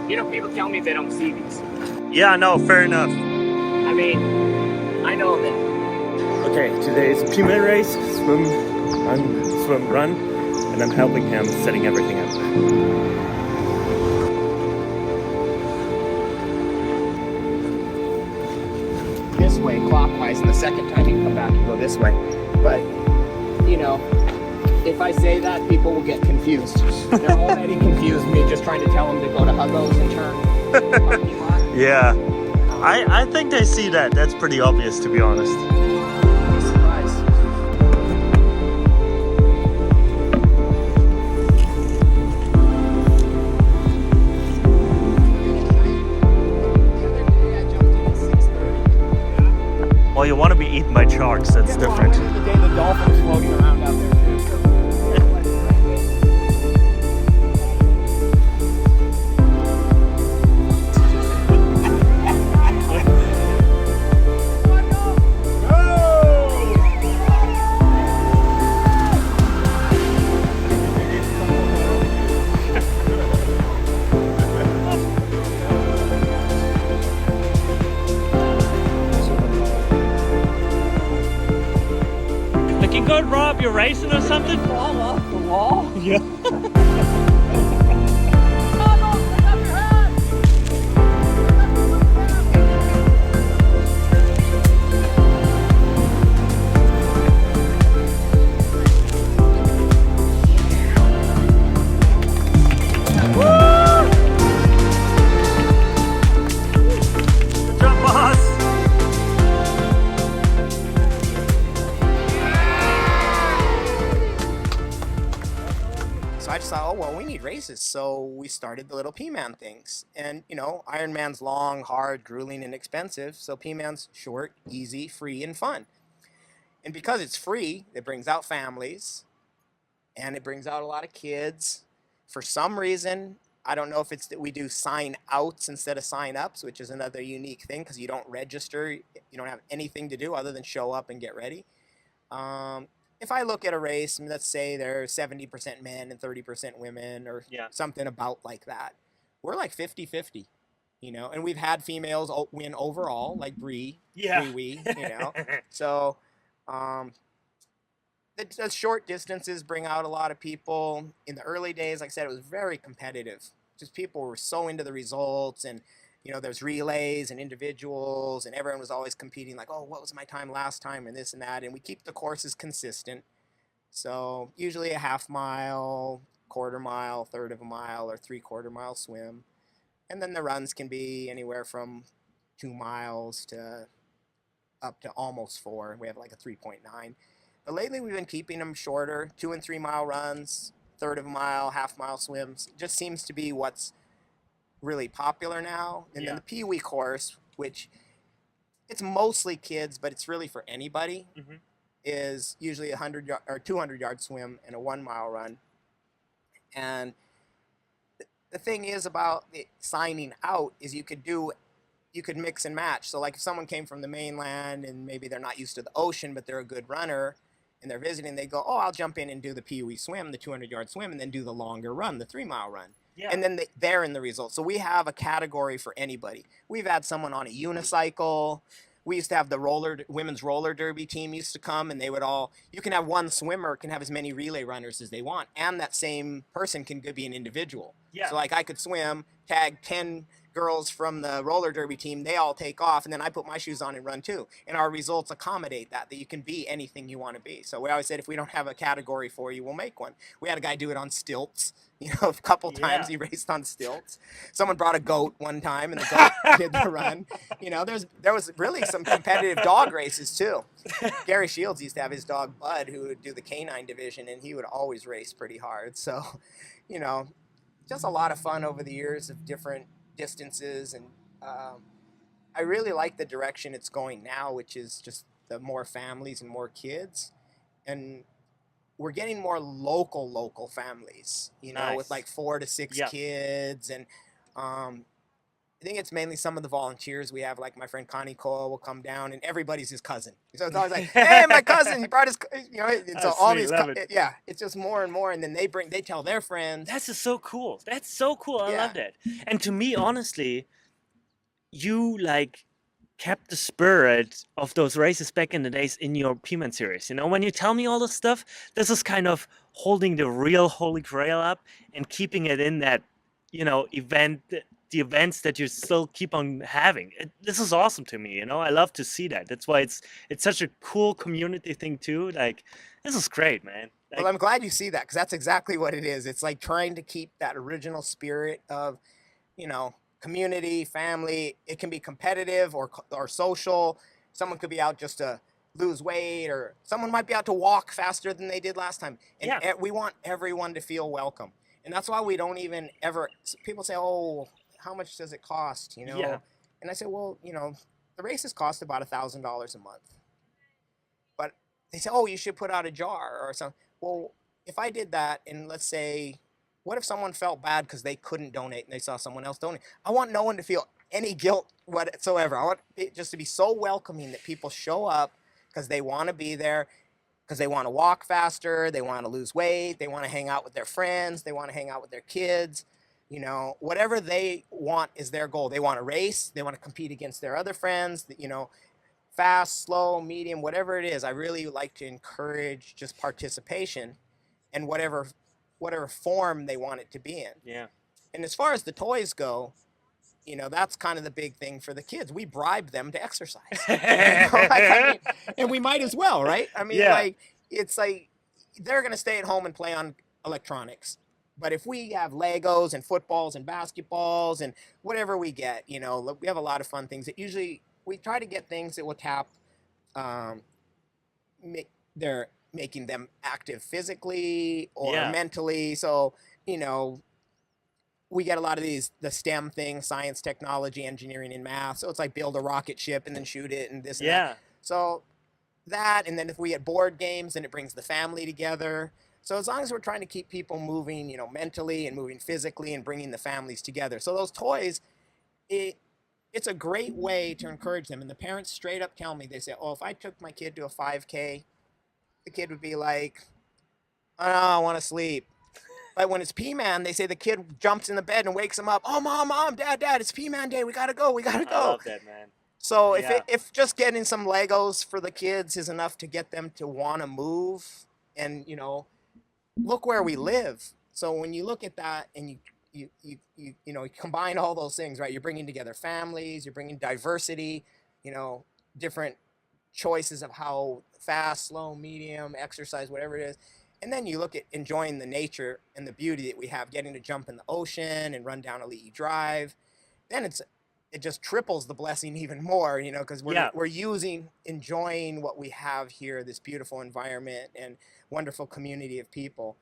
You know, people tell me they don't see these. Yeah, no, fair enough. I mean, I know that. Okay, today's PEAMAN race, swim, run, and I'm helping him setting everything up. This way, clockwise, and the second time you come back, you go this way. But, you know, if I say that, people will get confused. They're already confused me just trying to tell them to go to Huggos and turn. Yeah, I think I see that. That's pretty obvious, to be honest. Well, you want to be eaten by sharks, that's different. The day the dolphins floating around out there too. Looking good, Rob? You're racing or something? Fall off the wall. Yeah. So I just thought, oh, well, we need races. So we started the little PEAMAN things. And, you know, Ironman's long, hard, grueling, and expensive. So PEAMAN's short, easy, free, and fun. And because it's free, it brings out families. And it brings out a lot of kids. For some reason, I don't know if it's that we do sign outs instead of sign ups, which is another unique thing because you don't register. You don't have anything to do other than show up and get ready. If I look at a race, let's say there's 70% men and 30% women or something about like that, we're like 50-50, you know, and we've had females win overall, like Bree, you know, so the short distances bring out a lot of people. In the early days, like I said, it was very competitive. Just people were so into the results, and you know, there's relays and individuals, and everyone was always competing like, oh, what was my time last time, and this and that. And we keep the courses consistent. So usually a half mile, quarter mile, third of a mile, or 3/4 mile swim. And then the runs can be anywhere from 2 miles to up to almost 4. We have like a 3.9. But lately we've been keeping them shorter, 2 and 3 mile runs, third of a mile, half mile swims. It just seems to be what's really popular now. And then the Pee Wee course, which it's mostly kids, but it's really for anybody, is usually 100 or 200-yard swim and a 1 mile run. And the thing is about signing out is you could mix and match. So like if someone came from the mainland and maybe they're not used to the ocean, but they're a good runner and they're visiting, they go, oh, I'll jump in and do the Pee Wee swim, the 200-yard swim, and then do the longer run, the 3 mile run. And then they're in the results. So we have a category for anybody. We've had someone on a unicycle. We used to have the women's roller derby team used to come, and they would all, you can have one swimmer can have as many relay runners as they want, and that same person can be an individual. So like I could swim, tag 10 girls from the roller derby team, they all take off, and then I put my shoes on and run too. And our results accommodate that you can be anything you want to be. So we always said, if we don't have a category for you, we'll make one. We had a guy do it on stilts. You know, a couple times he raced on stilts. Someone brought a goat one time, and the goat did the run. You know, there was really some competitive dog races too. Gary Shields used to have his dog Bud, who would do the canine division, and he would always race pretty hard. So, you know, just a lot of fun over the years of different distances, and I really like the direction it's going now, which is just the more families and more kids, and we're getting more local families, you know, with like 4 to 6 kids, and I think it's mainly some of the volunteers we have, like my friend Connie Cole will come down, and everybody's his cousin. So it's always like, "Hey, my cousin, he brought his," And so That's all sweet, these, love it. yeah, it's just more and more, and then they tell their friends. That's just so cool. That's so cool. I Yeah, love that. And to me, honestly, you like kept the spirit of those races back in the days in your PEAMAN series. You know, when you tell me all this stuff, this is kind of holding the real Holy Grail up and keeping it in that, the events that you still keep on having. This is awesome to me. You know, I love to see that. That's why it's such a cool community thing too. Like, this is great, man. well, Like, I'm glad you see that because that's exactly what it is. It's like trying to keep that original spirit of, community, family. It can be competitive or social. Someone could be out just to lose weight, or someone might be out to walk faster than they did last time. And yeah, we want everyone to feel welcome. And that's why we don't even ever. People say, "Oh, how much does it cost?" yeah, And I say, "Well, the races cost about $1,000 a month." But they say, "Oh, you should put out a jar or something." Well, if I did that, and let's say, what if someone felt bad because they couldn't donate and they saw someone else donate? I want no one to feel any guilt whatsoever. I want it just to be so welcoming that people show up because they want to be there, because they want to walk faster, they want to lose weight, they want to hang out with their friends, they want to hang out with their kids. Whatever they want is their goal. They want to race, they want to compete against their other friends, fast, slow, medium, whatever it is. I really like to encourage just participation in whatever form they want it to be in. yeah. And as far as the toys go, that's kind of the big thing for the kids. We bribe them to exercise. And we might as well, right? I mean, Yeah. like, it's like they're going to stay at home and play on electronics. But if we have Legos and footballs and basketballs and whatever we get, we have a lot of fun things that usually we try to get things that will tap um, they're making them active physically or Yeah. mentally. So, you know, we get a lot of the STEM things, science, technology, engineering, and math. So it's like build a rocket ship and then shoot it and this and that. Yeah. So that, and then if we get board games, then it brings the family together. So as long as we're trying to keep people moving, mentally and moving physically and bringing the families together. So those toys, it's a great way to encourage them. And the parents straight up tell me, they say, "Oh, if I took my kid to a 5K, the kid would be like, oh, I want to sleep." But when it's PEAMAN, they say the kid jumps in the bed and wakes him up. "Oh, mom, dad, it's PEAMAN day. We gotta go. We gotta I go." love that, man. So Yeah. if just getting some Legos for the kids is enough to get them to want to move, and look where we live. So when you look at that and you combine all those things, right? You're bringing together families, you're bringing diversity, different choices of how fast, slow, medium, exercise, whatever it is. And then you look at enjoying the nature and the beauty that we have, getting to jump in the ocean and run down a Lee Drive. Then it just triples the blessing even more, because Yeah. we're enjoying what we have here, this beautiful environment and wonderful community of people.